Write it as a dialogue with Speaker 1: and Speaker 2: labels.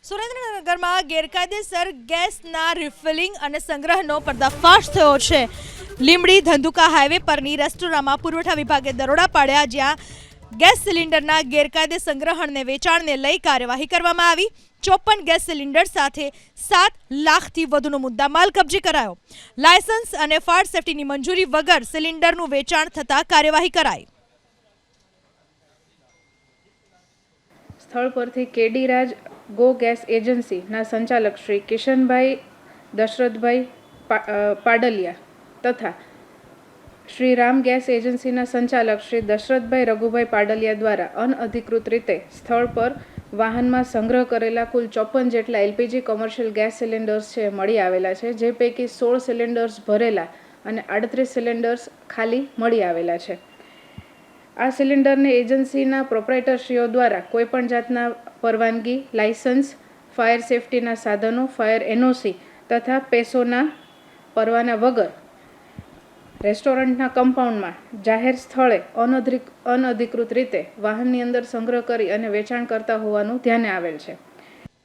Speaker 1: સુરેન્દ્રનગરમાં ગેરકાયદેસર ગેસના રિફિલિંગ અને સંગ્રહનો પર્દાફાશ થયો છે. લીંબડી ધંધુકા હાઈવે પરની રેસ્ટોરાંમાં પુરવઠા વિભાગે દરોડા પાડ્યા, જ્યાં ગેસ સિલિન્ડરના ગેરકાયદે સંગ્રહણ અને વેચાણને લઈ કાર્યવાહી કરવામાં આવી. 54 ગેસ સિલિન્ડર સાથે 7 લાખથી વધુનો મુદ્દામાલ કબજે કરાયો. લાયસન્સ અને ફાયર સેફટીની મંજૂરી વગર સિલિન્ડરનું વેચાણ થતા કાર્યવાહી કરાઈ.
Speaker 2: સ્થળ પરથી કેડી રાજ ગો ગેસ એજન્સીના સંચાલક શ્રી કિશનભાઈ દશરથભાઈ પાડલિયા તથા શ્રી રામ ગેસ એજન્સીના સંચાલક શ્રી દશરથભાઈ રઘુભાઈ પાડલિયા દ્વારા અનઅધિકૃત રીતે સ્થળ પર વાહનમાં સંગ્રહ કરેલા કુલ 54 જેટલા એલપીજી કોમર્શિયલ ગેસ સિલિન્ડર્સ છે મળી આવેલા છે, જે પૈકી 16 સિલિન્ડર્સ ભરેલા અને 38 સિલિન્ડર્સ ખાલી મળી આવેલા છે. આ સિલિન્ડરને એજન્સીના પ્રોપ્રાઇટરશ્રીઓ દ્વારા કોઈપણ જાતના પરવાનગી, લાયસન્સ, ફાયર સેફટીના સાધનો, ફાયર એનઓસી તથા પેસોના પરવાના વગર રેસ્ટોરન્ટના કમ્પાઉન્ડમાં જાહેર સ્થળે અનધિકૃત રીતે વાહનની અંદર સંગ્રહ કરી અને વેચાણ કરતા હોવાનું ધ્યાને આવેલ છે.